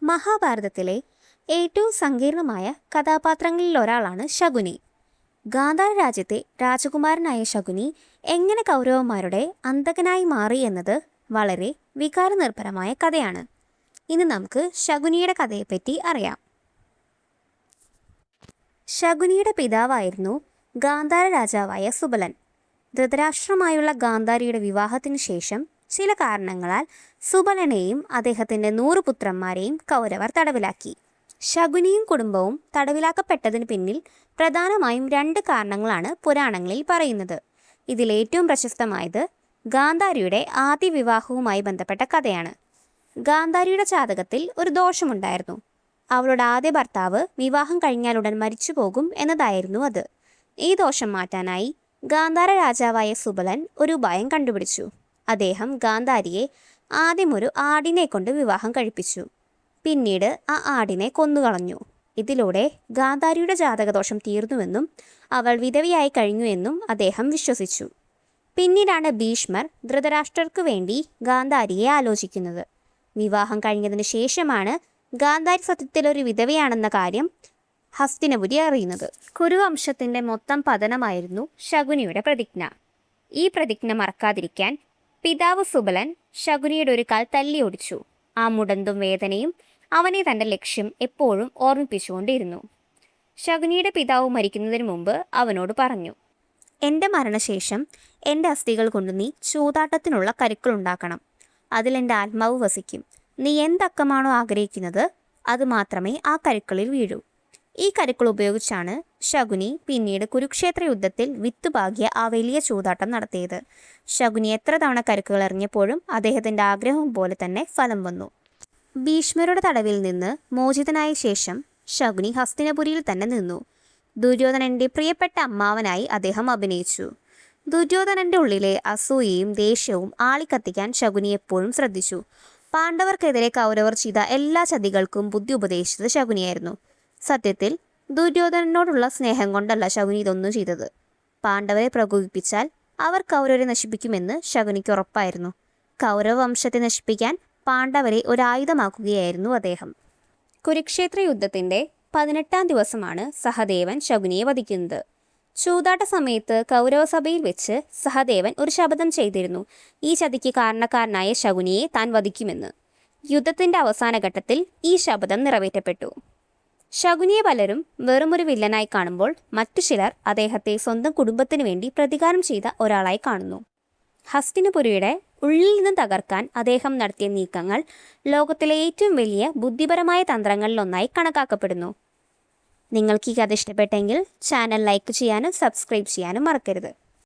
മഹാഭാരതത്തിലെ ഏറ്റവും സങ്കീർണമായ കഥാപാത്രങ്ങളിലൊരാളാണ് ശകുനി. ഗാന്ധാര രാജ്യത്തെ രാജകുമാരനായ ശകുനി എങ്ങനെ കൗരവന്മാരുടെ അന്തകനായി മാറി എന്നത് വളരെ വികാരനിർഭരമായ കഥയാണ്. ഇനി നമുക്ക് ശകുനിയുടെ കഥയെപ്പറ്റി അറിയാം. ശകുനിയുടെ പിതാവായിരുന്നു ഗാന്ധാര രാജാവായ സുബലൻ. ധൃതരാഷ്ട്രമായുള്ള ഗാന്ധാരിയുടെ വിവാഹത്തിനു ശേഷം ചില കാരണങ്ങളാൽ സുബലനെയും അദ്ദേഹത്തിൻ്റെ 100 പുത്രന്മാരെയും കൗരവർ തടവിലാക്കി. ശകുനിയും കുടുംബവും തടവിലാക്കപ്പെട്ടതിന് പിന്നിൽ പ്രധാനമായും 2 കാരണങ്ങളാണ് പുരാണങ്ങളിൽ പറയുന്നത്. ഇതിലേറ്റവും പ്രശസ്തമായത് ഗാന്ധാരിയുടെ ആദ്യ വിവാഹവുമായി ബന്ധപ്പെട്ട കഥയാണ്. ഗാന്ധാരിയുടെ ജാതകത്തിൽ ഒരു ദോഷമുണ്ടായിരുന്നു. അവളുടെ ആദ്യ ഭർത്താവ് വിവാഹം കഴിഞ്ഞാലുടൻ മരിച്ചു പോകും എന്നതായിരുന്നു അത്. ഈ ദോഷം മാറ്റാനായി ഗാന്ധാര രാജാവായ സുബലൻ ഒരു ഉപായം കണ്ടുപിടിച്ചു. അദ്ദേഹം ഗാന്ധാരിയെ ആദ്യം ഒരു ആടിനെ കൊണ്ട് വിവാഹം കഴിപ്പിച്ചു. പിന്നീട് ആ ആടിനെ കൊന്നുകളഞ്ഞു. ഇതിലൂടെ ഗാന്ധാരിയുടെ ജാതകദോഷം തീർന്നുവെന്നും അവൾ വിധവയായി കഴിഞ്ഞു എന്നും അദ്ദേഹം വിശ്വസിച്ചു. പിന്നീടാണ് ഭീഷ്മർ ധൃതരാഷ്ട്രർക്ക് വേണ്ടി ഗാന്ധാരിയെ ആലോചിക്കുന്നത്. വിവാഹം കഴിഞ്ഞതിന് ശേഷമാണ് ഗാന്ധാരി സത്യത്തിൽ ഒരു വിധവയാണെന്ന കാര്യം ഹസ്തിനപുരി അറിയുന്നത്. കുരുവംശത്തിൻ്റെ മൊത്തം പതനമായിരുന്നു ശകുനിയുടെ പ്രതിജ്ഞ. ഈ പ്രതിജ്ഞ മറക്കാതിരിക്കാൻ പിതാവ് സുബലൻ ശകുനിയുടെ ഒരു കാൽ തല്ലിയൊടിച്ചു. ആ മുടന്തും വേദനയും അവനെ തൻ്റെ ലക്ഷ്യം എപ്പോഴും ഓർമ്മിപ്പിച്ചുകൊണ്ടിരുന്നു. ശകുനിയുടെ പിതാവ് മരിക്കുന്നതിന് മുമ്പ് അവനോട് പറഞ്ഞു, എൻ്റെ മരണശേഷം എൻ്റെ അസ്ഥികൾ കൊണ്ട് നീ ചൂതാട്ടത്തിനുള്ള കരുക്കളുണ്ടാക്കണം. അതിലെൻ്റെ ആത്മാവ് വസിക്കും. നീ എന്തക്കമാണോ ആഗ്രഹിക്കുന്നത് അത് മാത്രമേ ആ കരുക്കളിൽ വീഴൂ. ഈ കരുക്കൾ ഉപയോഗിച്ചാണ് ശകുനി പിന്നീട് കുരുക്ഷേത്ര യുദ്ധത്തിൽ വിത്തുപാകിയ ആ വലിയ ചൂതാട്ടം നടത്തിയത്. ശകുനി എത്ര തവണ കരുക്കുകൾ എറിഞ്ഞപ്പോഴും അദ്ദേഹത്തിൻ്റെ ആഗ്രഹം പോലെ തന്നെ ഫലം വന്നു. ഭീഷ്മരുടെ തടവിൽ നിന്ന് മോചിതനായ ശേഷം ശകുനി ഹസ്തിനപുരിയിൽ തന്നെ നിന്നു. ദുര്യോധനൻ്റെ പ്രിയപ്പെട്ട അമ്മാവനായി അദ്ദേഹം അഭിനയിച്ചു. ദുര്യോധനൻ്റെ ഉള്ളിലെ അസൂയയും ദേഷ്യവും ആളിക്കത്തിക്കാൻ ശകുനി എപ്പോഴും ശ്രദ്ധിച്ചു. പാണ്ഡവർക്കെതിരെ കൗരവർ ചെയ്ത എല്ലാ ചതികൾക്കും ബുദ്ധി ഉപദേശിച്ചത് ശകുനിയായിരുന്നു. സത്യത്തിൽ ദുര്യോധനനോടുള്ള സ്നേഹം കൊണ്ടല്ല ശകുനി ഇതൊന്നും ചെയ്തത്. പാണ്ഡവരെ പ്രകോപിപ്പിച്ചാൽ അവർ കൗരവരെ നശിപ്പിക്കുമെന്ന് ശകുനിക്ക് ഉറപ്പായിരുന്നു. കൗരവ വംശത്തെ നശിപ്പിക്കാൻ പാണ്ഡവരെ ഒരായുധമാക്കുകയായിരുന്നു അദ്ദേഹം. കുരുക്ഷേത്ര യുദ്ധത്തിൻ്റെ 18-ാം ദിവസമാണ് സഹദേവൻ ശകുനിയെ വധിക്കുന്നത്. ചൂതാട്ട സമയത്ത് കൗരവസഭയിൽ വെച്ച് സഹദേവൻ ഒരു ശപഥം ചെയ്തിരുന്നു. ഈ ചതിക്ക് കാരണക്കാരനായ ശകുനിയെ താൻ വധിക്കുമെന്ന്. യുദ്ധത്തിൻ്റെ അവസാന ഘട്ടത്തിൽ ഈ ശപഥം നിറവേറ്റപ്പെട്ടു. ശകുനിയെ പലരും വെറുമൊരു വില്ലനായി കാണുമ്പോൾ മറ്റു ചിലർ അദ്ദേഹത്തെ സ്വന്തം കുടുംബത്തിന് വേണ്ടി പ്രതികാരം ചെയ്ത ഒരാളായി കാണുന്നു. ഹസ്തിനപുരിയുടെ ഉള്ളിൽ നിന്ന് തകർക്കാൻ അദ്ദേഹം നടത്തിയ നീക്കങ്ങൾ ലോകത്തിലെ ഏറ്റവും വലിയ ബുദ്ധിപരമായ തന്ത്രങ്ങളിലൊന്നായി കണക്കാക്കപ്പെടുന്നു. നിങ്ങൾക്ക് ഈ കഥ ഇഷ്ടപ്പെട്ടെങ്കിൽ ചാനൽ ലൈക്ക് ചെയ്യാനും സബ്സ്ക്രൈബ് ചെയ്യാനും മറക്കരുത്.